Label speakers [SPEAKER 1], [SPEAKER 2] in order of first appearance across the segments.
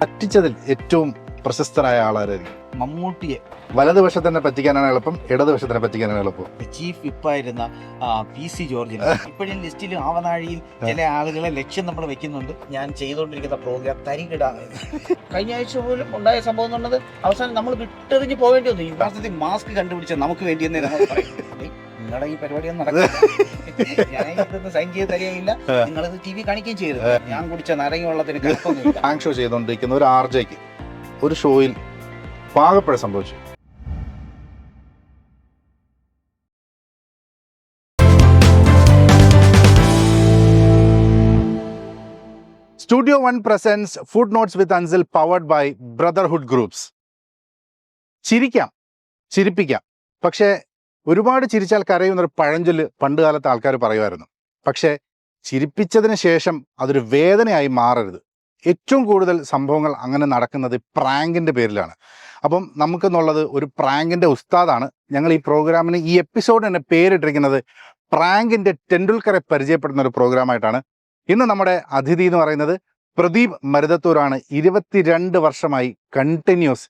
[SPEAKER 1] പറ്റിച്ചതിൽ ഏറ്റവും പ്രശസ്തരായ ആളാരായിരിക്കും?
[SPEAKER 2] മമ്മൂട്ടിയെ
[SPEAKER 1] വലതുവശത്തിനെ പറ്റിക്കാനാണ് എളുപ്പം, ഇടതുവശത്തിനെ പറ്റിക്കാനാണ് എളുപ്പം?
[SPEAKER 2] ചീഫ് വിപ്പായിരുന്ന PC ജോർജിന് ഇപ്പോഴും ലിസ്റ്റിൽ ആവനാഴിയിൽ ചില ആളുകളെ ലക്ഷ്യം നമ്മൾ വെക്കുന്നുണ്ട്. ഞാൻ ചെയ്തുകൊണ്ടിരിക്കുന്ന പ്രോഗ്രാം തരികിട കഴിഞ്ഞ ആഴ്ച പോലും ഉണ്ടായ സംഭവം എന്നുള്ളത് അവസാനം നമ്മൾ വിട്ടെറിഞ്ഞ് പോവേണ്ടി വന്നു. യഥാർത്ഥത്തിൽ മാസ്ക് കണ്ടുപിടിച്ച നമുക്ക് വേണ്ടിയെന്ന് നമ്മൾ പറയും. നിങ്ങളുടെ ഈ പരിപാടിയൊന്നും നടക്കില്ല, ഞാൻ ഇതൊന്ന് സൈൻ ചെയ്ത് തരികയില്ല, നിങ്ങളിത് TV കാണിക്കുകയും ചെയ്യരുത്. ഞാൻ കുടിച്ച നാരങ്ങ വെള്ളത്തിന് കൽപ്പൊന്നുമില്ല.
[SPEAKER 1] റാങ്ക് ഷോ ചെയ്തുകൊണ്ടിരിക്കുന്ന ഒരു RJ-ക്ക് ഒരു ഷോയിൽ പാകപ്പഴ സംഭവിച്ചു. Studio One presents Footnotes with Ansil, powered by Brotherhood Groups. ചിരിക്കാം, ചിരിപ്പിക്കാം, പക്ഷേ ഒരുപാട് ചിരിച്ചാൽ കരയുന്നൊരു പഴഞ്ചൊല്ല് പണ്ട് കാലത്ത് ആൾക്കാർ പറയുമായിരുന്നു. പക്ഷേ ചിരിപ്പിച്ചതിന് ശേഷം അതൊരു വേദനയായി മാറരുത്. ഏറ്റവും കൂടുതൽ സംഭവങ്ങൾ അങ്ങനെ നടക്കുന്നത് പ്രാങ്കിൻ്റെ പേരിലാണ്. അപ്പം നമുക്കെന്നുള്ളത് ഒരു പ്രാങ്കിൻ്റെ ഉസ്താദാണ്. ഞങ്ങൾ ഈ പ്രോഗ്രാമിന്, ഈ എപ്പിസോഡ് തന്നെ പേരിട്ടിരിക്കുന്നത് പ്രാങ്കിൻ്റെ ടെണ്ടുൽക്കറെ പരിചയപ്പെടുന്ന ഒരു പ്രോഗ്രാമായിട്ടാണ്. ഇന്ന് നമ്മുടെ അതിഥി എന്ന് പറയുന്നത് പ്രദീപ് മരുതത്തൂരാണ്. 22 വർഷമായി കണ്ടിന്യൂസ്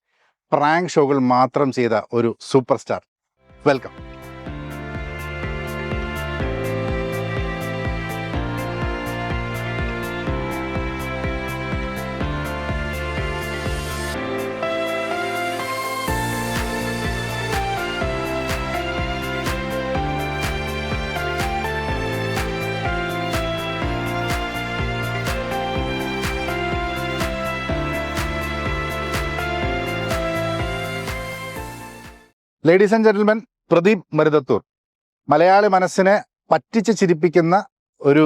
[SPEAKER 1] പ്രാങ്ക് ഷോകൾ മാത്രം ചെയ്ത ഒരു super star. Welcome. Ladies and gentlemen, Pradeep Maruthathur Malayali മനസ്സിനെ പറ്റിച്ച് ചിരിപ്പിക്കുന്ന ഒരു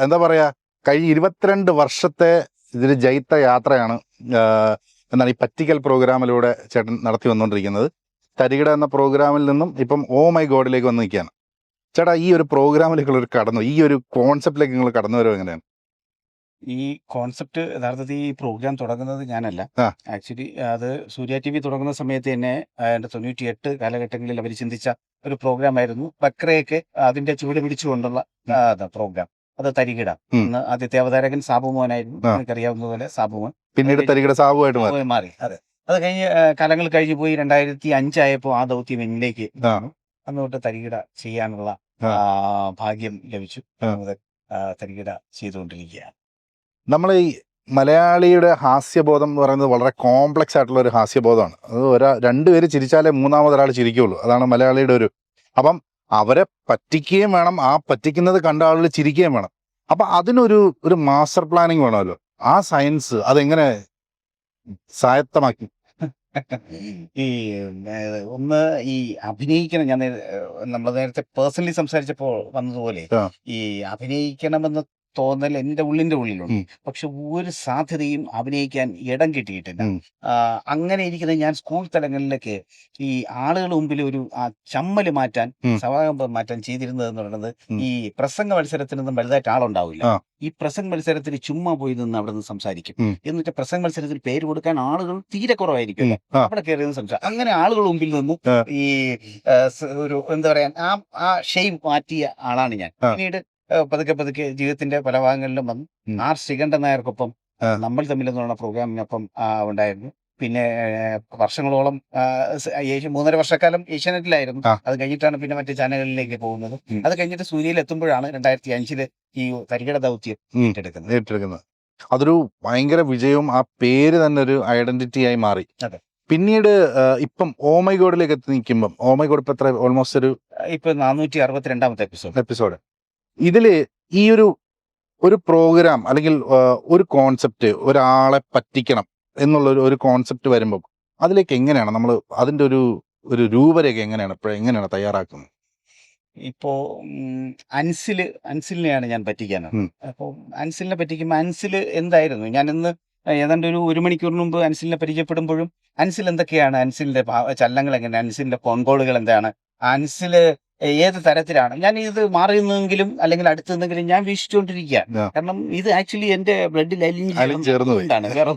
[SPEAKER 1] എന്താ പറയുക, കഴിഞ്ഞ 22 വർഷത്തെ ഇതിൽ ജൈത്ര യാത്രയാണ് എന്താണ് ഈ പറ്റിക്കൽ പ്രോഗ്രാമിലൂടെ ചേട്ടൻ നടത്തി വന്നുകൊണ്ടിരിക്കുന്നത്. തരികിട എന്ന പ്രോഗ്രാമിൽ നിന്നും ഇപ്പം ഓ മൈ ഗോഡിലേക്ക് വന്ന് നിൽക്കുകയാണ്. ചേട്ടാ, ഈ ഒരു പ്രോഗ്രാമിലേക്ക് കടന്നു, ഈ ഒരു കോൺസെപ്റ്റിലേക്ക് നിങ്ങൾ കടന്നു വരുമോ? എങ്ങനെയാണ്
[SPEAKER 2] ഈ കോൺസെപ്റ്റ്? യഥാർത്ഥത്തിൽ ഈ പ്രോഗ്രാം തുടങ്ങുന്നത് ഞാനല്ല. ആക്ച്വലി അത് സൂര്യ TV തുടങ്ങുന്ന സമയത്ത് തന്നെ 98 കാലഘട്ടങ്ങളിൽ അവർ ചിന്തിച്ച ഒരു പ്രോഗ്രാം ആയിരുന്നു. ബക്രയൊക്കെ അതിന്റെ ചുവട് പിടിച്ചുകൊണ്ടുള്ള പ്രോഗ്രാം. അത് തരികിട. ആദ്യത്തെ അവതാരകൻ സാബുമോനായിരുന്നു, എനിക്കറിയാവുന്ന പോലെ സാബുമോൻ.
[SPEAKER 1] പിന്നീട് തരികിട സാബുവായിട്ട്
[SPEAKER 2] മാറി. അതെ, അത് കഴിഞ്ഞ് കാലങ്ങൾ കഴിഞ്ഞു പോയി. 2005 ആയപ്പോൾ ആ ദൗത്യം എന്നിലേക്ക് അന്ന് തൊട്ട് തരികിട ചെയ്യാനുള്ള ഭാഗ്യം ലഭിച്ചു. തരികിട ചെയ്തുകൊണ്ടിരിക്കുകയാണ്.
[SPEAKER 1] നമ്മൾ ഈ മലയാളിയുടെ ഹാസ്യബോധം എന്ന് പറയുന്നത് വളരെ കോംപ്ലക്സ് ആയിട്ടുള്ള ഒരു ഹാസ്യബോധമാണ്. അത് രണ്ടുപേര് ചിരിച്ചാലേ മൂന്നാമതൊരാൾ ചിരിക്കുകയുള്ളൂ. അതാണ് മലയാളിയുടെ ഒരു. അപ്പം അവരെ പറ്റിക്കുകയും വേണം, ആ പറ്റിക്കുന്നത് കണ്ട ആളുകൾ ചിരിക്കുകയും വേണം. അപ്പം അതിനൊരു മാസ്റ്റർ പ്ലാനിങ് വേണമല്ലോ. ആ സയൻസ് അതെങ്ങനെ സ്വായത്തമാക്കി?
[SPEAKER 2] ഈ ഒന്ന് ഈ അഭിനയിക്കണം. നമ്മൾ നേരത്തെ പേഴ്സണലി സംസാരിച്ചപ്പോൾ വന്നതുപോലെ ഈ അഭിനയിക്കണമെന്ന് തോന്നൽ എൻ്റെ ഉള്ളിൻ്റെ ഉള്ളിലുണ്ട്. പക്ഷെ ഒരു സാധ്യതയും അഭിനയിക്കാൻ ഇടം കിട്ടിയിട്ടില്ല. അങ്ങനെ ഇരിക്കുന്ന ഞാൻ സ്കൂൾ തലങ്ങളിലൊക്കെ ഈ ആളുകളുടെ മുമ്പിൽ ഒരു ചമ്മല് മാറ്റാൻ, സ്വഭാവം മാറ്റാൻ ചെയ്തിരുന്നത് എന്ന് പറയുന്നത്, ഈ പ്രസംഗ മത്സരത്തിൽ നിന്നും വലുതായിട്ട് ആളുണ്ടാവില്ല. ഈ പ്രസംഗ മത്സരത്തിൽ ചുമ്മാ പോയി നിന്ന് അവിടെ നിന്ന് സംസാരിക്കും. എന്നിട്ട് പ്രസംഗ മത്സരത്തിൽ പേര് കൊടുക്കാൻ ആളുകൾ തീരെ കുറവായിരിക്കും. അവിടെ കയറി നിന്ന് സംസാരിക്കും. അങ്ങനെ ആളുകൾ മുമ്പിൽ നിന്നും ഈ ഒരു എന്താ പറയാ, ആ ഷെയ്ം മാറ്റിയ ആളാണ് ഞാൻ. പിന്നീട് പതുക്കെ ജീവിതത്തിന്റെ പല ഭാഗങ്ങളിലും വന്നു. ശ്രീകണ്ഠൻ നായർക്കൊപ്പം നമ്മൾ തമ്മിലെന്നുള്ള പ്രോഗ്രാമിനൊപ്പം ഉണ്ടായിരുന്നു. പിന്നെ വർഷങ്ങളോളം 3.5 വർഷക്കാലം ഏഷ്യാനെറ്റിലായിരുന്നു. അത് കഴിഞ്ഞിട്ടാണ് പിന്നെ മറ്റു ചാനലുകളിലേക്ക് പോകുന്നത്. അത് കഴിഞ്ഞിട്ട് സൂര്യയിൽ എത്തുമ്പോഴാണ് 2005 ഈ തരികിട ദൗത്യം ഏറ്റെടുക്കുന്നത്.
[SPEAKER 1] അതൊരു ഭയങ്കര വിജയവും ആ പേര് തന്നെ ഒരു ഐഡന്റിറ്റി ആയി മാറി.
[SPEAKER 2] അതെ.
[SPEAKER 1] പിന്നീട് ഇപ്പം ഓ മൈ ഗോഡിലേക്ക് എത്തി നിൽക്കുമ്പം, ഓ മൈ ഗോഡ് ഇപ്പൊ എത്ര, ഓൾമോസ്റ്റ്
[SPEAKER 2] ഇപ്പൊ 462ാമത്തെ എപ്പിസോഡ്.
[SPEAKER 1] ഇതില് ഈ ഒരു പ്രോഗ്രാം അല്ലെങ്കിൽ ഒരു കോൺസെപ്റ്റ്, ഒരാളെ പറ്റിക്കണം എന്നുള്ള ഒരു കോൺസെപ്റ്റ് വരുമ്പോൾ അതിലേക്ക് എങ്ങനെയാണ് നമ്മൾ അതിന്റെ ഒരു രൂപരേഖ എങ്ങനെയാണ് തയ്യാറാക്കുന്നത്?
[SPEAKER 2] ഇപ്പോ അൻസിലിനെയാണ് ഞാൻ പറ്റിക്കാനത്. അപ്പോൾ അൻസിലിനെ പറ്റിക്കുമ്പോൾ അൻസിൽ എന്തായിരുന്നു, ഞാൻ ഇന്ന് ഏതാണ്ട് ഒരു 1 മണിക്കൂറിന് മുമ്പ് അൻസിലിനെ പരിചയപ്പെടുമ്പോഴും അൻസിൽ എന്തൊക്കെയാണ്, അൻസിലിന്റെ ചലനങ്ങൾ എങ്ങനെ, അൻസിലിന്റെ ഫോൺകോളുകൾ എന്താണ്, അൻസിൽ ഏത് തരത്തിലാണ്, ഞാൻ ഇത് മാറിയെന്നെങ്കിലും അല്ലെങ്കിൽ അടുത്തെന്നെങ്കിലും ഞാൻ വീക്ഷിച്ചുകൊണ്ടിരിക്കുക. കാരണം ഇത് ആക്ച്വലി എന്റെ ബ്ലഡിൽ അലിഞ്ഞാണ് വേറെ.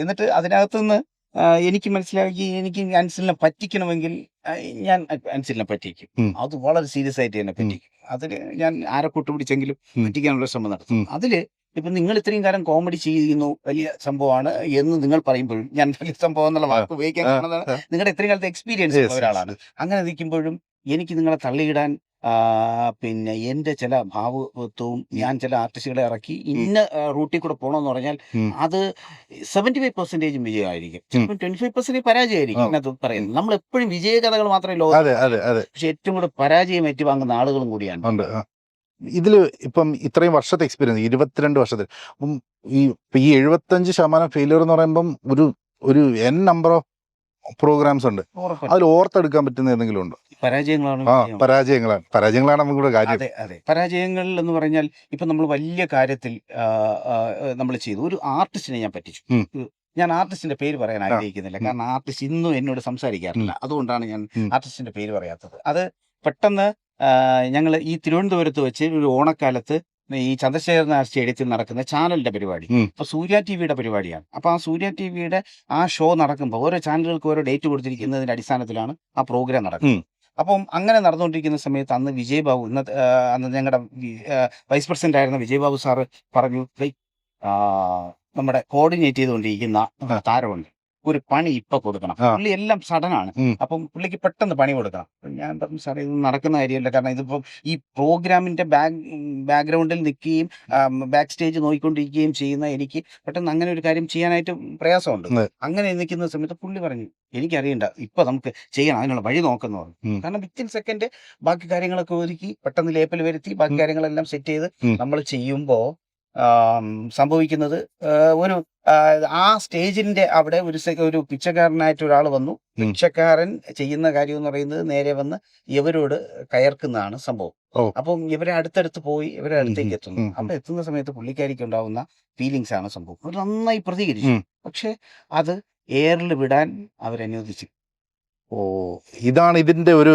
[SPEAKER 2] എന്നിട്ട് അതിനകത്തുനിന്ന് എനിക്ക് മനസ്സിലാക്കി, എനിക്ക് അൻസിലിനെ പറ്റിക്കണമെങ്കിൽ ഞാൻ അൻസിലിനെ പറ്റിക്കും. അത് വളരെ സീരിയസ് ആയിട്ട് തന്നെ പറ്റിക്കും. അതില് ഞാൻ ആരെ കൂട്ടുപിടിച്ചെങ്കിലും പറ്റിക്കാനുള്ള ശ്രമം നടത്തും. അതില് ഇപ്പൊ നിങ്ങൾ ഇത്രയും കാലം കോമഡി ചെയ്യുന്നു, വലിയ സംഭവമാണ് എന്ന് നിങ്ങൾ പറയുമ്പോഴും, ഞാൻ വലിയ സംഭവം എന്നുള്ള വാക്ക് ഉപയോഗിക്കാൻ കാരണം നിങ്ങളുടെ ഇത്രയും കാലത്തെ എക്സ്പീരിയൻസ് ഉള്ള ഒരാളാണ്. അങ്ങനെ നിൽക്കുമ്പോഴും എനിക്ക് നിങ്ങളെ തള്ളിയിടാൻ പിന്നെ എന്റെ ചില ഭാവത്വവും, ഞാൻ ചില ആർട്ടിസ്റ്റുകളെ ഇറക്കി ഇന്ന റൂട്ടിൽ കൂടെ പോകണമെന്ന് പറഞ്ഞാൽ അത് 75% വിജയമായിരിക്കും, ചിലപ്പോൾ 25% പരാജയമായിരിക്കും. അതിനകത്ത് പറയുന്നത് നമ്മൾ എപ്പോഴും വിജയ കഥകൾ മാത്രമേ ലോകത്ത്, പക്ഷെ ഏറ്റവും കൂടുതൽ പരാജയം ഏറ്റുവാങ്ങുന്ന ആളുകളും കൂടിയാണ്.
[SPEAKER 1] ഇതില് ഇപ്പം ഇത്രയും വർഷത്തെ എക്സ്പീരിയൻസ്, 22 വർഷത്തിൽ ഈ 75% ഫെയിലിയർ എന്ന് പറയുമ്പം ഒരു എൻ നമ്പർ ഓഫ് പ്രോഗ്രാംസ് ഉണ്ട്. അതിൽ ഓർത്തെടുക്കാൻ പറ്റുന്ന ഏതെങ്കിലും ഉണ്ടോ? പരാജയങ്ങളാണ് നമ്മുടെ കാര്യം.
[SPEAKER 2] അതെ, പരാജയങ്ങൾ എന്ന് പറഞ്ഞാൽ ഇപ്പൊ നമ്മൾ വലിയ കാര്യത്തിൽ നമ്മൾ ചെയ്തു. ഒരു ആർട്ടിസ്റ്റിനെ ഞാൻ പറ്റിച്ചു. ഞാൻ ആർട്ടിസ്റ്റിന്റെ പേര് പറയാൻ ആഗ്രഹിക്കുന്നില്ല, കാരണം ആർട്ടിസ്റ്റ് ഇന്നും എന്നോട് സംസാരിക്കാറില്ല. അതുകൊണ്ടാണ് ഞാൻ ആർട്ടിസ്റ്റിന്റെ പേര് പറയാത്തത്. അത് പെട്ടെന്ന് ഞങ്ങൾ ഈ തിരുവനന്തപുരത്ത് വെച്ച് ഒരു ഓണക്കാലത്ത് ഈ ചന്ദ്രശേഖരനാഥ് സ്റ്റേഡിയത്തിൽ നടക്കുന്ന ചാനലിന്റെ പരിപാടി, അപ്പൊ സൂര്യ ടിവിയുടെ പരിപാടിയാണ്. അപ്പൊ ആ സൂര്യ ടിവിയുടെ ആ ഷോ നടക്കുമ്പോൾ ഓരോ ചാനലുകൾക്ക് ഓരോ ഡേറ്റ് കൊടുത്തിരിക്കുന്നതിന്റെ അടിസ്ഥാനത്തിലാണ് ആ പ്രോഗ്രാം നടക്കുന്നത്. അപ്പം അങ്ങനെ നടന്നുകൊണ്ടിരിക്കുന്ന സമയത്ത് അന്ന് വിജയബാബു, അന്ന് ഞങ്ങളുടെ വൈസ് പ്രസിഡന്റ് ആയിരുന്ന വിജയബാബു സാറ് പറഞ്ഞു, നമ്മുടെ കോർഡിനേറ്റ് ചെയ്തുകൊണ്ടിരിക്കുന്ന താരമുണ്ട്, ഒരു പണി ഇപ്പൊ കൊടുക്കണം. പുള്ളി എല്ലാം സഡനാണ്. അപ്പം പുള്ളിക്ക് പെട്ടെന്ന് പണി കൊടുക്കണം. ഞാൻ പറഞ്ഞു, സാറേ ഇത് നടക്കുന്ന കാര്യമല്ല, കാരണം ഇതിപ്പം ഈ പ്രോഗ്രാമിന്റെ ബാക്ക്ഗ്രൗണ്ടിൽ നിൽക്കുകയും ബാക്ക് സ്റ്റേജ് നോക്കിക്കൊണ്ടിരിക്കുകയും ചെയ്യുന്ന എനിക്ക് പെട്ടെന്ന് അങ്ങനെ ഒരു കാര്യം ചെയ്യാനായിട്ട് പ്രയാസമുണ്ട്. അങ്ങനെ നിൽക്കുന്ന സമയത്ത് പുള്ളി പറഞ്ഞു, എനിക്കറിയണ്ട, ഇപ്പൊ നമുക്ക് ചെയ്യണം, അതിനുള്ള വഴി നോക്കുന്നു പറഞ്ഞു. കാരണം വിത്തിൻ സെക്കൻഡ് ബാക്കി കാര്യങ്ങളൊക്കെ ഒരുക്കി പെട്ടെന്ന് ലേപ്പിൽ വരുത്തി ബാക്കി കാര്യങ്ങളെല്ലാം സെറ്റ് ചെയ്ത് നമ്മൾ ചെയ്യുമ്പോ സംഭവിക്കുന്നത് ഒരു ആ സ്റ്റേജിന്റെ അവിടെ ഒരു പിച്ചക്കാരനായിട്ട് ഒരാൾ വന്നു. പിച്ചക്കാരൻ ചെയ്യുന്ന കാര്യം എന്ന് പറയുന്നത് നേരെ വന്ന് ഇവരോട് കയർക്കുന്നതാണ് സംഭവം. അപ്പം ഇവരെ അടുത്തടുത്ത് പോയി ഇവരെ അടുത്തേക്ക് എത്തുന്നു. അപ്പൊ എത്തുന്ന സമയത്ത് പുള്ളിക്കാരിക്ക് ഉണ്ടാവുന്ന ഫീലിങ്സ് ആണ് സംഭവം. അവർ നന്നായി പ്രതികരിച്ചു, പക്ഷെ അത് എയറിൽ വിടാൻ അവരനുവദിച്ചു.
[SPEAKER 1] ഇതാണ് ഇതിന്റെ ഒരു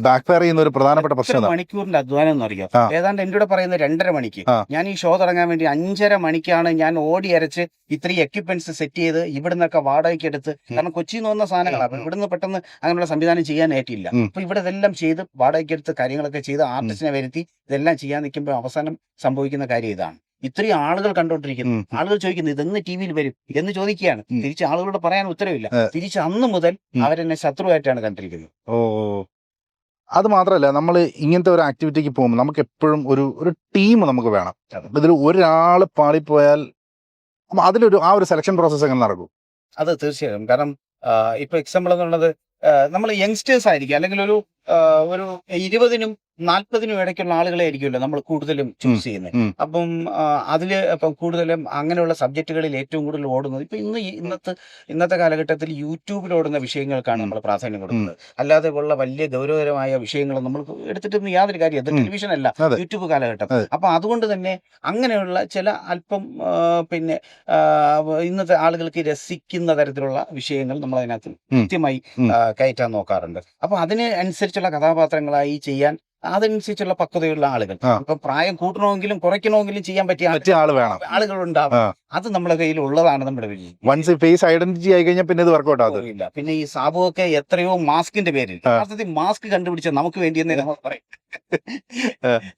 [SPEAKER 1] ബാക്ക് ഫയർ ചെയ്യുന്ന ഒരു പ്രധാനപ്പെട്ട പ്രശ്നം.
[SPEAKER 2] മണിക്കൂറിന്റെ അധ്വാനം എന്ന് അറിയാം. ഏതാണ്ട് എൻ്റെ കൂടെ പറയുന്നത് 2.5 മണിക്ക്. ഞാൻ ഈ ഷോ തുടങ്ങാൻ വേണ്ടി 5.5 മണിക്കാണ് ഞാൻ ഓടി അരച്ച് ഇത്രയും എക്യുപ്മെന്റ്സ് സെറ്റ് ചെയ്ത് ഇവിടുന്നൊക്കെ വാടകയ്ക്ക് എടുത്ത്, കാരണം കൊച്ചിയിൽ നിന്ന് വന്ന സാധനങ്ങളാണ്, ഇവിടുന്ന് പെട്ടെന്ന് അങ്ങനെയുള്ള സംവിധാനം ചെയ്യാനായിട്ടില്ല. അപ്പൊ ഇവിടെ ഇതെല്ലാം ചെയ്ത് വാടകയ്ക്ക് എടുത്ത് കാര്യങ്ങളൊക്കെ ചെയ്ത് ആർട്ടിസ്റ്റിനെ വരുത്തി ഇതെല്ലാം ചെയ്യാൻ നിൽക്കുമ്പോൾ അവസാനം സംഭവിക്കുന്ന കാര്യം ഇതാണ്. ഇത്രയും ആളുകൾ കണ്ടോണ്ടിരിക്കുന്നു, ആളുകൾ ചോദിക്കുന്നു ഇതെന്ന് ടി വിയിൽ വരും എന്ന് ചോദിക്കുകയാണ്. തിരിച്ച് ആളുകളോട് പറയാൻ ഉത്തരവില്ല. തിരിച്ച് അന്ന് മുതൽ അവരെന്നെ ശത്രുവായിട്ടാണ് കണ്ടിരിക്കുന്നത്.
[SPEAKER 1] അത് മാത്രമല്ല, നമ്മൾ ഇങ്ങനത്തെ ഒരു ആക്ടിവിറ്റിക്ക് പോകുമ്പോൾ നമുക്ക് എപ്പോഴും ഒരു ടീം നമുക്ക് വേണം. ഇതിൽ ഒരാൾ പാളിപ്പോയാൽ അതിലൊരു ആ ഒരു സെലക്ഷൻ പ്രോസസ് എങ്ങനെ നടക്കും?
[SPEAKER 2] അത് തീർച്ചയായും, കാരണം ഇപ്പൊ എക്സാമ്പിൾ എന്നുള്ളത് നമ്മൾ യങ്സ്റ്റേഴ്സ് ആയിരിക്കും, അല്ലെങ്കിൽ ഒരു 20-നും 40-നും ഇടയ്ക്കുള്ള ആളുകളെ ആയിരിക്കുമല്ലോ നമ്മൾ കൂടുതലും ചൂസ് ചെയ്യുന്നത്. അപ്പം അതില് ഇപ്പം കൂടുതലും അങ്ങനെയുള്ള സബ്ജക്റ്റുകളിൽ ഏറ്റവും കൂടുതൽ ഓടുന്നത് ഇപ്പൊ ഇന്നത്തെ കാലഘട്ടത്തിൽ യൂട്യൂബിൽ ഓടുന്ന വിഷയങ്ങൾക്കാണ് നമ്മൾ പ്രാധാന്യം കൊടുക്കുന്നത്. അല്ലാതെ ഉള്ള വലിയ ഗൗരവകരമായ വിഷയങ്ങൾ നമ്മൾ എടുത്തിട്ടൊന്നും യാതൊരു കാര്യം, ടെലിവിഷൻ അല്ല, യൂട്യൂബ് കാലഘട്ടം. അപ്പൊ അതുകൊണ്ട് തന്നെ അങ്ങനെയുള്ള ചില അല്പം പിന്നെ ഇന്നത്തെ ആളുകൾക്ക് രസിക്കുന്ന തരത്തിലുള്ള വിഷയങ്ങൾ നമ്മൾ അതിനകത്ത് കൃത്യമായി കയറ്റാൻ നോക്കാറുണ്ട്. അപ്പൊ അതിന് അനുസരിച്ചുള്ള കഥാപാത്രങ്ങളായി ചെയ്യാൻ അതനുസരിച്ചുള്ള പക്വതയുള്ള ആളുകൾ, ഇപ്പൊ പ്രായം കൂട്ടണമെങ്കിലും കുറയ്ക്കണമെങ്കിലും ചെയ്യാൻ പറ്റിയ ആളുകളുണ്ടാവും. അത് നമ്മുടെ കയ്യിൽ ഉള്ളതാണ് നമ്മുടെ വിജയം.
[SPEAKER 1] വൺസ് ഫേസ് ഐഡന്റിറ്റി ആയി കഴിഞ്ഞാൽ പിന്നെ ഇത് വർക്ക്ഔട്ട് ആവില്ല.
[SPEAKER 2] പിന്നെ ഈ സാബുവൊക്കെ എത്രയോ മാസ്കിന്റെ പേരിൽ യഥാർത്ഥത്തിൽ മാസ്ക് കണ്ടുപിടിച്ച നമുക്ക് വേണ്ടി എന്ന് നമ്മൾ പറയും.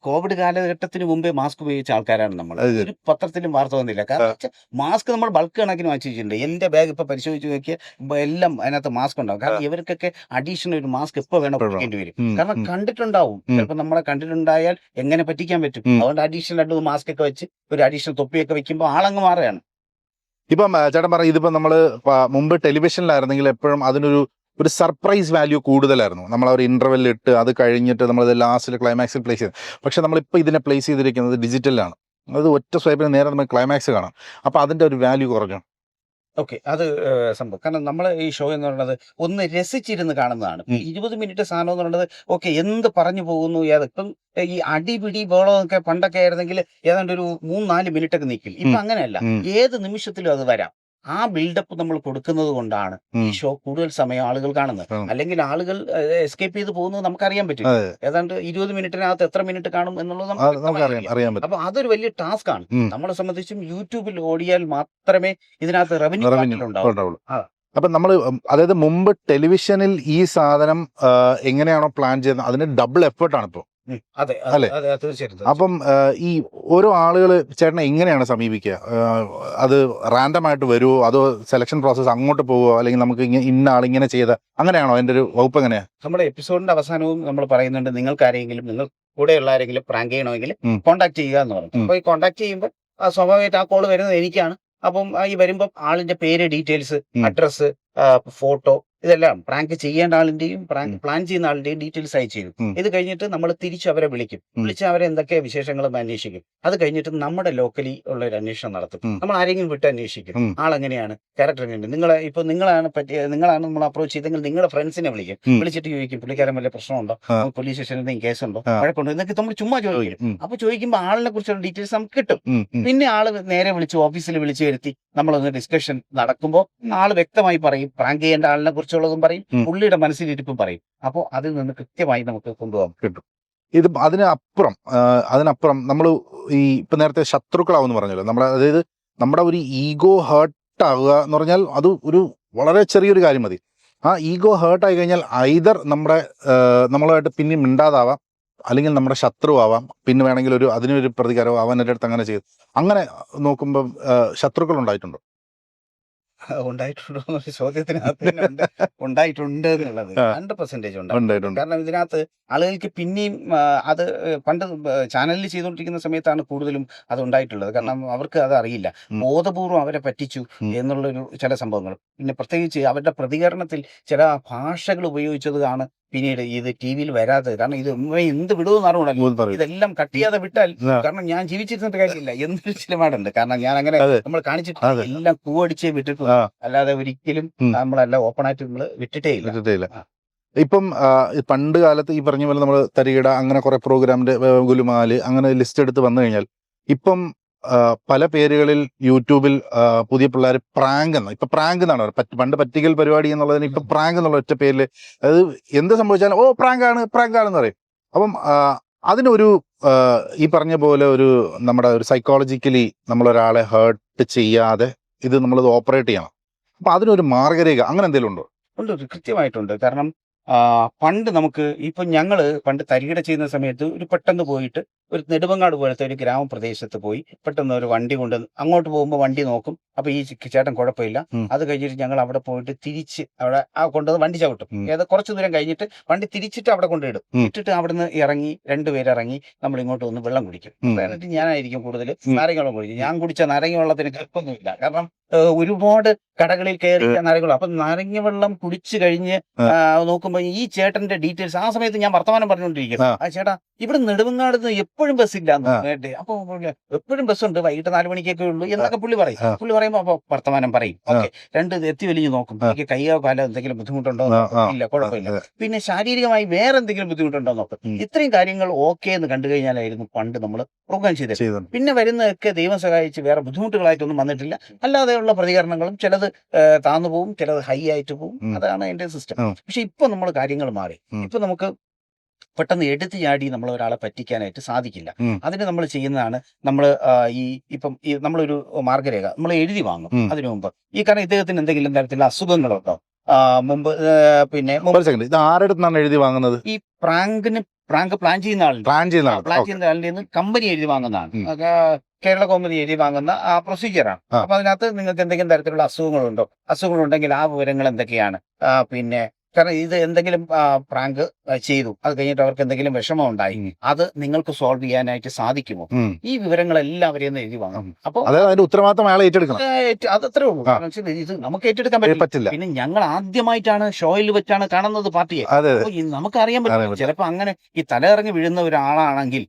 [SPEAKER 2] കോവിഡ് കാലഘട്ടത്തിന് മുമ്പേ മാസ്ക് ഉപയോഗിച്ച ആൾക്കാരാണ് നമ്മൾ. ഒരു പത്രത്തിലും വാർത്ത വന്നില്ല, കാരണം മാസ്ക് നമ്മൾ ബൾക്ക് കണക്കിന് വാങ്ങിച്ചിട്ടുണ്ട്. എന്റെ ബാഗ് ഇപ്പൊ പരിശോധിച്ച് നോക്കിയാൽ എല്ലാം അതിനകത്ത് മാസ്ക് ഉണ്ടാവും. കാരണം ഇവർക്കൊക്കെ അഡീഷണൽ ഒരു മാസ്ക് എപ്പോ വേണം ഉപയോഗിക്കേണ്ടി വരും, കാരണം കണ്ടിട്ടുണ്ടാവും. ചിലപ്പോൾ നമ്മളെ കണ്ടിട്ടുണ്ടായാൽ എങ്ങനെ പറ്റിക്കാൻ പറ്റും. അതുകൊണ്ട് അഡീഷണൽ ആയിട്ട് മാസ്ക് ഒക്കെ വെച്ച് ഒരു അഡീഷണൽ തൊപ്പിയൊക്കെ വെക്കുമ്പോൾ ആളങ്ങ് മാറുകയാണ്.
[SPEAKER 1] ഇപ്പം ചേട്ടൻ പറയും, ഇതിപ്പോ നമ്മള് മുമ്പ് ടെലിവിഷനിലായിരുന്നെങ്കിൽ എപ്പോഴും അതിനൊരു സർപ്രൈസ് വാല്യൂ കൂടുതലായിരുന്നു. നമ്മൾ ഒരു ഇന്റർവെൽ ഇട്ട് അത് കഴിഞ്ഞിട്ട് നമ്മളത് ലാസ്റ്റിൽ ക്ലൈമാക്സിൽ പ്ലേസ് ചെയ്ത്. പക്ഷെ നമ്മളിപ്പോൾ ഇതിനെ പ്ലേസ് ചെയ്തിരിക്കുന്നത് ഡിജിറ്റലിലാണ്. അത് ഒറ്റ സ്വൈപ്പിന് നേരെ നമുക്ക് ക്ലൈമാക്സ് കാണാം. അപ്പൊ അതിന്റെ ഒരു വാല്യൂ കുറഞ്ഞു.
[SPEAKER 2] ഓക്കെ, അത് സംഭവം. കാരണം നമ്മൾ ഈ ഷോ എന്ന് പറയുന്നത് ഒന്ന് രസിച്ചിരുന്ന് കാണുന്നതാണ്. 20 മിനിറ്റ് സാധനം എന്ന് പറയുന്നത് ഓക്കെ എന്ത് പറഞ്ഞു പോകുന്നു, ഇപ്പം ഈ അടിപിടി ബോളമൊക്കെ പണ്ടൊക്കെ ആയിരുന്നെങ്കിൽ ഏതാണ്ട് ഒരു 3-4 മിനിറ്റ് ഒക്കെ നിൽക്കും. ഇപ്പൊ അങ്ങനെയല്ല, ഏത് നിമിഷത്തിലും അത് വരാം. ആ ബിൽഡപ്പ് നമ്മൾ കൊടുക്കുന്നത് കൊണ്ടാണ് ഈ ഷോ കൂടുതൽ സമയം ആളുകൾ കാണുന്നത്. അല്ലെങ്കിൽ ആളുകൾ എസ്കേപ്പ് ചെയ്ത് പോകുന്നത് നമുക്കറിയാൻ പറ്റും. ഏതാണ്ട് 20 മിനിറ്റിനകത്ത് എത്ര മിനിറ്റ് കാണും എന്നുള്ളത് നമുക്ക്. അപ്പൊ അതൊരു വലിയ ടാസ്ക് ആണ്. നമ്മളെ സംബന്ധിച്ചും യൂട്യൂബിൽ ഓടിയാൽ മാത്രമേ ഇതിനകത്ത് റവന്യൂ ഉണ്ടാവുള്ളൂ.
[SPEAKER 1] അപ്പൊ നമ്മൾ അതായത് മുമ്പ് ടെലിവിഷനിൽ ഈ സാധനം എങ്ങനെയാണോ പ്ലാൻ ചെയ്യുന്നത് അതിന് ഡബിൾ എഫേർട്ടാണ് ഇപ്പോൾ.
[SPEAKER 2] അതെ
[SPEAKER 1] അല്ലേ?
[SPEAKER 2] അതെ തീർച്ചയായിട്ടും
[SPEAKER 1] അപ്പം ഈ ഓരോ ആളുകൾ ചേട്ടനെ എങ്ങനെയാണ് സമീപിക്കുക? അത് റാൻഡം ആയിട്ട് വരുമോ, അതോ സെലക്ഷൻ പ്രോസസ്സ് അങ്ങോട്ട് പോവുമോ, അല്ലെങ്കിൽ നമുക്ക് ഇന്ന ആളിങ്ങനെ ചെയ്ത അങ്ങനെയാണോ? അതിൻ്റെ ഒരു വകുപ്പ് എങ്ങനെയാ?
[SPEAKER 2] നമ്മുടെ എപ്പിസോഡിന്റെ അവസാനവും നമ്മൾ പറയുന്നുണ്ട്, നിങ്ങൾക്ക് ആരെങ്കിലും, നിങ്ങൾ കൂടെയുള്ള ആരെങ്കിലും പ്രാങ്ക് ചെയ്യണമെങ്കിൽ
[SPEAKER 1] ഉം.
[SPEAKER 2] കോൺടാക്ട് ചെയ്യുക എന്ന് പറഞ്ഞു.
[SPEAKER 1] ഉം.
[SPEAKER 2] അപ്പോൾ ഈ കോൺടാക്ട് ചെയ്യുമ്പോൾ സ്വാഭാവികമായിട്ട് ആ കോൾ വരുന്നത് എനിക്കാണ്. അപ്പം ഈ വരുമ്പം ആളിന്റെ പേര്, ഡീറ്റെയിൽസ്,
[SPEAKER 1] ഉം.
[SPEAKER 2] അഡ്രസ്സ്, ഫോട്ടോ, ഇതെല്ലാം പ്രാങ്ക് ചെയ്യേണ്ട ആളിന്റെയും
[SPEAKER 1] ഉം.
[SPEAKER 2] പ്ലാൻ ചെയ്യുന്ന ആളിന്റെയും ഡീറ്റെയിൽസ് അയച്ചു തരും.
[SPEAKER 1] ഉം.
[SPEAKER 2] ഇത് കഴിഞ്ഞിട്ട് നമ്മൾ തിരിച്ച് അവരെ വിളിക്കും.
[SPEAKER 1] ഉം.
[SPEAKER 2] വിളിച്ച് അവരെ എന്തൊക്കെ വിശേഷങ്ങളും അന്വേഷിക്കും. അത് കഴിഞ്ഞിട്ട് നമ്മുടെ ലോക്കലി ഉള്ള ഒരു അന്വേഷണം നടത്തും.
[SPEAKER 1] ഉം.
[SPEAKER 2] നമ്മൾ ആരെങ്കിലും വിട്ട് അന്വേഷിക്കും.
[SPEAKER 1] ഉം.
[SPEAKER 2] ആളെങ്ങനെയാണ്, ക്യാരക്ടർ എങ്ങനെയുണ്ട്, നിങ്ങളാണ് നമ്മൾ അപ്രോച്ച് ചെയ്തെങ്കിൽ നിങ്ങളുടെ ഫ്രണ്ട്സിനെ വിളിക്കും.
[SPEAKER 1] ഉം.
[SPEAKER 2] വിളിച്ചിട്ട് ചോദിക്കും, പുള്ളിക്കാരൻ വല്ല പ്രശ്നമുണ്ടോ,
[SPEAKER 1] ആ.
[SPEAKER 2] പോലീസ് സ്റ്റേഷനിൽ എന്തെങ്കിലും കേസുണ്ടോ,
[SPEAKER 1] ആ.
[SPEAKER 2] വഴക്കുണ്ടോ എന്നൊക്കെ നമ്മൾ ചുമ്മാ ചോദിക്കും.
[SPEAKER 1] ഉം.
[SPEAKER 2] അപ്പൊ ചോദിക്കുമ്പോൾ ആളിനെ കുറിച്ചുള്ള ഡീറ്റെയിൽസ് നമുക്ക് കിട്ടും.
[SPEAKER 1] ഉം. ഉം.
[SPEAKER 2] പിന്നെ ആള് നേരെ വിളിച്ച് ഓഫീസിൽ വിളിച്ചു വരുത്തി നമ്മളൊന്ന് ഡിസ്കഷൻ നടക്കുമ്പോൾ ആള് വ്യക്തമായി പറയും, പ്രാങ്ക് ചെയ്യേണ്ട ആളിനെ കുറിച്ചുള്ളതും പറയും,
[SPEAKER 1] ഉം.
[SPEAKER 2] പുള്ളിയുടെ മനസ്സിലിരിപ്പും പറയും. അപ്പോൾ അതിൽ നിന്ന് കൃത്യമായി നമുക്ക് കൊണ്ടുപോകാം.
[SPEAKER 1] ഇത് അതിനപ്പുറം നമ്മൾ ഈ ഇപ്പം നേരത്തെ ശത്രുക്കളാവെന്ന് പറഞ്ഞല്ലോ, അതായത് നമ്മുടെ ഒരു ഈഗോ ഹേർട്ട് ആവുക എന്ന് പറഞ്ഞാൽ അത് ഒരു വളരെ ചെറിയൊരു കാര്യം മതി. ആ ഈഗോ ഹേർട്ടായി കഴിഞ്ഞാൽ ഐദർ നമ്മളുമായിട്ട് പിന്നെ മിണ്ടാതാവാം, അല്ലെങ്കിൽ നമ്മുടെ ശത്രുവാവാം, പിന്നെ വേണമെങ്കിൽ അതിനൊരു പ്രതികാരവും അവൻ എൻ്റെ അടുത്ത് അങ്ങനെ ചെയ്തു. അങ്ങനെ നോക്കുമ്പോൾ ശത്രുക്കൾ ഉണ്ടായിട്ടുണ്ടോ?
[SPEAKER 2] ഉണ്ടായിട്ടുണ്ടോ എന്നൊരു ചോദ്യത്തിനകത്ത് തന്നെ ഉണ്ടായിട്ടുണ്ട് എന്നുള്ളത് 100%
[SPEAKER 1] ഉണ്ടായിട്ടുണ്ട്.
[SPEAKER 2] കാരണം ഇതിനകത്ത് ആളുകൾക്ക് പിന്നെയും അത് പണ്ട് ചാനലിൽ ചെയ്തുകൊണ്ടിരിക്കുന്ന സമയത്താണ് കൂടുതലും അത് ഉണ്ടായിട്ടുള്ളത്. കാരണം അവർക്ക് അത് അറിയില്ല. ബോധപൂർവം അവരെ പറ്റിച്ചു എന്നുള്ളൊരു ചില സംഭവങ്ങൾ. പിന്നെ പ്രത്യേകിച്ച് അവരുടെ പ്രതികരണത്തിൽ ചില ഭാഷകൾ ഉപയോഗിച്ചതാണ് പിന്നീട് ഇത് ടി വിയിൽ വരാത്തത്. കാരണം ഇത് എന്ത് വിടുമെന്ന് അറിയണല്ലോ, ഇതെല്ലാം കട്ട് ചെയ്യാതെ വിട്ടാൽ, കാരണം ഞാൻ ജീവിച്ചിരുന്നിട്ട് കാര്യമില്ല എന്നൊരു ചിലമാടുണ്ട്. കാരണം ഞാൻ അങ്ങനെ നമ്മൾ കാണിച്ചിട്ട് എല്ലാം കൂവടിച്ചേ വിട്ടിട്ടുണ്ട്, അല്ലാതെ ഒരിക്കലും നമ്മളെല്ലാം ഓപ്പൺ ആയിട്ട് നമ്മൾ വിട്ടിട്ടേ ഇല്ല.
[SPEAKER 1] ഇപ്പം പണ്ട് കാലത്ത് ഈ പറഞ്ഞ പോലെ നമ്മൾ തരികിട അങ്ങനെ കുറെ പ്രോഗ്രാമിന്റെ ഗുലുമാല് അങ്ങനെ ലിസ്റ്റ് എടുത്ത് വന്നു കഴിഞ്ഞാൽ ഇപ്പം പല പേരുകളിൽ യൂട്യൂബിൽ പുതിയ പിള്ളേർ പ്രാങ്ക് എന്നാണ് പണ്ട് പറ്റിക്കൽ പരിപാടി എന്നുള്ളതിന് ഇപ്പൊ പ്രാങ്ക് എന്നുള്ള ഒറ്റ പേരിൽ അത് എന്ത് സംഭവിച്ചാലും പ്രാങ്ക് ആണെന്ന് പറയും. അപ്പം അതിനൊരു ഈ പറഞ്ഞ പോലെ നമ്മുടെ ഒരു സൈക്കോളജിക്കലി നമ്മളൊരാളെ ഹേർട്ട് ചെയ്യാതെ ഇത് നമ്മളത് ഓപ്പറേറ്റ് ചെയ്യണം. അപ്പൊ അതിനൊരു മാർഗരേഖ അങ്ങനെ എന്തെങ്കിലും ഉണ്ടോ?
[SPEAKER 2] ഉണ്ട്, കൃത്യമായിട്ടുണ്ട്. കാരണം പണ്ട് നമുക്ക് ഞങ്ങള് പണ്ട് തരികിട ചെയ്യുന്ന സമയത്ത് പെട്ടെന്ന് പോയിട്ട് ഒരു നെടുമങ്ങാട് പോലത്തെ ഒരു ഗ്രാമപ്രദേശത്ത് പോയി പെട്ടെന്ന് ഒരു വണ്ടി കൊണ്ട് അങ്ങോട്ട് പോകുമ്പോൾ വണ്ടി നോക്കും. അപ്പൊ ഈ ചേട്ടൻ കുഴപ്പമില്ല. അത് കഴിഞ്ഞിട്ട് ഞങ്ങൾ അവിടെ പോയിട്ട് തിരിച്ച് അവിടെ കൊണ്ടുവന്ന് വണ്ടി ചവിട്ടും. കുറച്ചു ദൂരം കഴിഞ്ഞിട്ട് വണ്ടി തിരിച്ചിട്ട് അവിടെ കൊണ്ടിടും. ഇട്ടിട്ട് അവിടുന്ന് ഇറങ്ങി രണ്ടുപേരിറങ്ങി നമ്മൾ ഇങ്ങോട്ട് വന്ന് വെള്ളം കുടിക്കും. എന്നിട്ട് ഞാനായിരിക്കും കൂടുതൽ നാരങ്ങ വെള്ളം കുടിക്കും. ഞാൻ കുടിച്ച നാരങ്ങ വെള്ളത്തിന് കുഴപ്പമൊന്നുമില്ല. കാരണം ഒരുപാട് കടകളിൽ കയറിയ നാരങ്ങ വെള്ളം. അപ്പൊ നാരങ്ങ വെള്ളം കുടിച്ചു കഴിഞ്ഞ് നോക്കുമ്പോൾ ഈ ചേട്ടന്റെ ഡീറ്റെയിൽസ് ആ സമയത്ത് ഞാൻ വർത്തമാനം പറഞ്ഞുകൊണ്ടിരിക്കുന്നു. ആ ചേട്ടാ, ഇവിടെ നെടുമങ്ങാട് എപ്പോഴും ബസ് ഇല്ല. അപ്പൊ എപ്പോഴും ബസ് ഉണ്ട്, വൈകിട്ട് 4 മണിക്കൊക്കെ ഉള്ളൂ എന്നൊക്കെ പുള്ളി പറയും. പുള്ളി പറയുമ്പോ അപ്പൊ വർത്തമാനം പറയും. ഓക്കെ, രണ്ട് എത്തി വലിഞ്ഞ് നോക്കും. എനിക്ക് കയ്യോ കാലോ എന്തെങ്കിലും ബുദ്ധിമുട്ടുണ്ടോ? ഇല്ല, കുഴപ്പമില്ല. പിന്നെ ശാരീരികമായി വേറെ എന്തെങ്കിലും ബുദ്ധിമുട്ടുണ്ടോ നോക്കും. ഇത്രയും കാര്യങ്ങൾ ഓക്കെ എന്ന് കണ്ടു കഴിഞ്ഞാലായിരുന്നു പണ്ട് നമ്മൾ പ്രോഗ്രാം ചെയ്തത്. പിന്നെ വരുന്നതൊക്കെ ദൈവം സഹായിച്ച് വേറെ ബുദ്ധിമുട്ടുകളായിട്ടൊന്നും വന്നിട്ടില്ല. അല്ലാതെയുള്ള പ്രതികരണങ്ങളും ചിലത് താന്നു പോവും, ചിലത് ഹൈ ആയിട്ട് പോവും. അതാണ് അതിന്റെ സിസ്റ്റം. പക്ഷെ ഇപ്പൊ നമ്മൾ കാര്യങ്ങൾ മാറി. ഇപ്പൊ നമുക്ക് പെട്ടെന്ന് എടുത്തു ചാടി നമ്മൾ ഒരാളെ പറ്റിക്കാനായിട്ട് സാധിക്കില്ല. അതിന് നമ്മൾ ചെയ്യുന്നതാണ്, നമ്മൾ നമ്മളൊരു മാർഗരേഖ നമ്മൾ എഴുതി വാങ്ങും. അതിനു മുമ്പ് കാരണം ഇദ്ദേഹത്തിന് എന്തെങ്കിലും തരത്തിലുള്ള അസുഖങ്ങളുണ്ടോ, മുമ്പ് പിന്നെ
[SPEAKER 1] ഇത് ആരുടെ അടുത്താണ് എഴുതി വാങ്ങുന്നത്?
[SPEAKER 2] ഈ പ്രാങ്ക് പ്ലാൻ ചെയ്യുന്ന ആളിന്റെ നിന്ന് കമ്പനി എഴുതി വാങ്ങുന്നതാണ്. കേരള കൗമുദി എഴുതി വാങ്ങുന്ന പ്രൊസീജിയറാണ്. അപ്പൊ അതിനകത്ത് നിങ്ങൾക്ക് എന്തെങ്കിലും തരത്തിലുള്ള അസുഖങ്ങളുണ്ടെങ്കിൽ ആ വിവരങ്ങൾ എന്തൊക്കെയാണ്, പിന്നെ കാരണം ഇത് എന്തെങ്കിലും പ്രാങ്ക് ചെയ്തു, അത് കഴിഞ്ഞിട്ട് അവർക്ക് എന്തെങ്കിലും വിഷമം ഉണ്ടായി, അത് നിങ്ങൾക്ക് സോൾവ് ചെയ്യാനായിട്ട് സാധിക്കുമോ, ഈ വിവരങ്ങളെല്ലാം അവരെന്ന് എഴുതി വാങ്ങും. അപ്പൊ
[SPEAKER 1] ഉത്തരവാദിത്തം അയാളെ ഏറ്റെടുക്കണം.
[SPEAKER 2] അതത്രേ ഉള്ളൂ. ഇത് നമുക്ക് ഏറ്റെടുക്കാൻ പറ്റില്ല. പിന്നെ ഞങ്ങൾ ആദ്യമായിട്ടാണ് ഷോയിൽ വെച്ചാണ് കാണുന്നത് പാർട്ടിയെ. നമുക്ക് അറിയാൻ പറ്റില്ല. ചിലപ്പോ അങ്ങനെ ഈ തലയിറങ്ങി വീഴുന്ന ഒരാളാണെങ്കിൽ,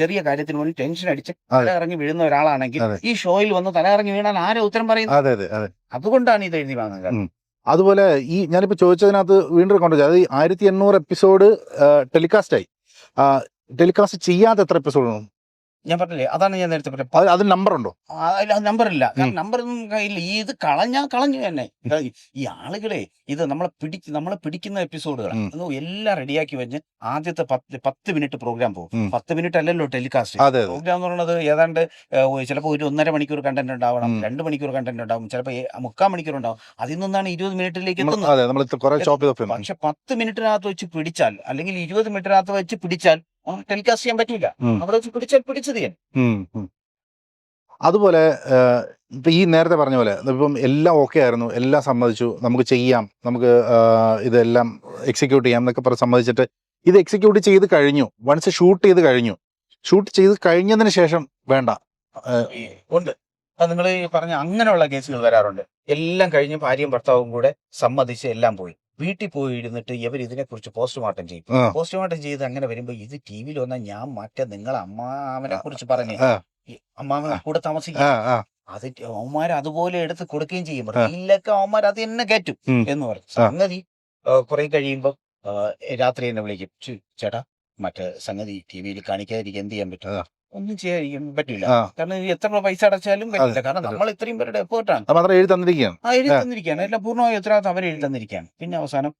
[SPEAKER 2] ചെറിയ കാര്യത്തിന് വേണ്ടി ടെൻഷൻ അടിച്ച് തലയിറങ്ങി വീഴുന്ന ഒരാളാണെങ്കിൽ ഈ ഷോയിൽ വന്ന് തലയിറങ്ങി വീണാൽ ആരെ ഉത്തരം പറയുന്നത്? അതുകൊണ്ടാണ് ഇത് എഴുതി വാങ്ങുന്നത്.
[SPEAKER 1] അതുപോലെ ഞാനിപ്പോ ചോദിച്ചതിനകത്ത് വീണ്ടും കൊണ്ടുവച്ചു, അത് 1800 എപ്പിസോഡ് ടെലികാസ്റ്റ് ആയി. ടെലികാസ്റ്റ് ചെയ്യാത്ത എത്ര എപ്പിസോഡ്?
[SPEAKER 2] ഞാൻ പറഞ്ഞില്ലേ, അതാണ് ഞാൻ നേരത്തെ പറഞ്ഞത്.
[SPEAKER 1] അതിന് നമ്പർ ഉണ്ടോ?
[SPEAKER 2] നമ്പറില്ല. നമ്പറൊന്നും കയ്യില്ല. ഇത് കളഞ്ഞു തന്നെ. ഈ ആളുകളെ ഇത് നമ്മളെ പിടിക്കുന്ന എപ്പിസോഡുകൾ എല്ലാം റെഡിയാക്കി വെച്ച് ആദ്യത്തെ 10 മിനിറ്റ് പ്രോഗ്രാം പോകും. 10 മിനിറ്റ് അല്ലല്ലോ ടെലികാസ്റ്റ്. പ്രോഗ്രാം എന്ന് പറയുന്നത് ഏതാണ്ട് ചിലപ്പോൾ ഒരു 1.5 മണിക്കൂർ കണ്ടന്റ് ഉണ്ടാവണം, 2 മണിക്കൂർ കണ്ടന്റ് ഉണ്ടാവും, ചിലപ്പോൾ 3/4 മണിക്കൂർ ഉണ്ടാവും. അതിൽ നിന്നാണ് 20 മിനിറ്റിലേക്ക് എത്തുന്നത്. പക്ഷെ 10 മിനിറ്റിനകത്ത് വെച്ച് പിടിച്ചാൽ അല്ലെങ്കിൽ 20 മിനിറ്റിനകത്ത് വെച്ച് പിടിച്ചാൽ ടെലികാസ്റ്റ് ചെയ്യാൻ പറ്റില്ല.
[SPEAKER 1] ഉം.
[SPEAKER 2] അവിടെ വെച്ച് പിടിച്ചാൽ പിടിച്ചത് ഞാൻ.
[SPEAKER 1] ഉം, ഉം. അതുപോലെ ഇപ്പം ഈ നേരത്തെ പറഞ്ഞ പോലെ ഇപ്പം എല്ലാം ഓക്കെ ആയിരുന്നു, എല്ലാം സമ്മതിച്ചു, നമുക്ക് ചെയ്യാം, നമുക്ക് ഇതെല്ലാം എക്സിക്യൂട്ട് ചെയ്യാം എന്നൊക്കെ പറഞ്ഞ് സമ്മതിച്ചിട്ട് ഇത് എക്സിക്യൂട്ട് ചെയ്ത് കഴിഞ്ഞു. വൺസ് ഷൂട്ട് ചെയ്ത് കഴിഞ്ഞു. ഷൂട്ട് ചെയ്ത് കഴിഞ്ഞതിന് ശേഷം വേണ്ട.
[SPEAKER 2] ഉണ്ട്. അത് നിങ്ങൾ ഈ പറഞ്ഞ അങ്ങനെയുള്ള കേസുകൾ വരാറുണ്ട്. എല്ലാം കഴിഞ്ഞ് ഭാര്യയും ഭർത്താവും കൂടെ സമ്മതിച്ച് എല്ലാം പോയി. വീട്ടിൽ പോയി ഇരുന്നിട്ട് ഇവർ ഇതിനെക്കുറിച്ച് പോസ്റ്റ്മോർട്ടം ചെയ്യും.
[SPEAKER 1] ആ,
[SPEAKER 2] പോസ്റ്റ്മോർട്ടം ചെയ്ത് അങ്ങനെ വരുമ്പോൾ ഇത് ടി വിയിൽ വന്നാൽ ഞാൻ മറ്റേ നിങ്ങളെ അമ്മാവനെ കുറിച്ച് പറഞ്ഞ്
[SPEAKER 1] ആ,
[SPEAKER 2] ഈ അമ്മാവൻ കൂടെ താമസിക്കും.
[SPEAKER 1] ആ, ആ,
[SPEAKER 2] അത് അവന്മാർ അതുപോലെ എടുത്ത് കൊടുക്കുകയും ചെയ്യും.
[SPEAKER 1] ആ.
[SPEAKER 2] റീലൊക്കെ അവന്മാർ അത് തന്നെ കയറ്റും
[SPEAKER 1] ഉം,
[SPEAKER 2] എന്ന് പറയും.
[SPEAKER 1] ആ.
[SPEAKER 2] സംഗതി കുറെ കഴിയുമ്പോൾ രാത്രി എന്നെ വിളിക്കും. ചേട്ടാ മറ്റേ സംഗതി ടി വിയിൽ കാണിക്കാതിരിക്കാൻ എന്ത് ചെയ്യാൻ പറ്റും?
[SPEAKER 1] ആ.
[SPEAKER 2] ഒന്നും ചെയ്യാതിരിക്കാൻ പറ്റില്ല.
[SPEAKER 1] ആ.
[SPEAKER 2] കാരണം ഇത് എത്ര പൈസ അടച്ചാലും പറ്റില്ല. കാരണം നമ്മൾ ഇത്രയും പേരുടെ എഫേർട്ടാണ്.
[SPEAKER 1] അത് മാത്രം എഴുതി തന്നിരിക്കുകയാണ്.
[SPEAKER 2] എഴുതി തന്നിരിക്കുകയാണ്. എല്ലാം പൂർണ്ണമായി ഉത്തരവാദിത്തം അവർ എഴുതി തന്നിരിക്കുകയാണ്. പിന്നെ അവസാനം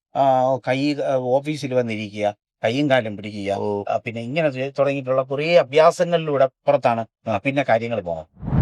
[SPEAKER 2] കൈ ഓഫീസിൽ വന്നിരിക്കുക, കൈയും കാലും പിടിക്കുക,
[SPEAKER 1] ഓ.
[SPEAKER 2] പിന്നെ ഇങ്ങനെ തുടങ്ങിയിട്ടുള്ള കുറേ അഭ്യാസങ്ങളിലൂടെ പുറത്താണ് പിന്നെ കാര്യങ്ങൾ പോകുന്നത്.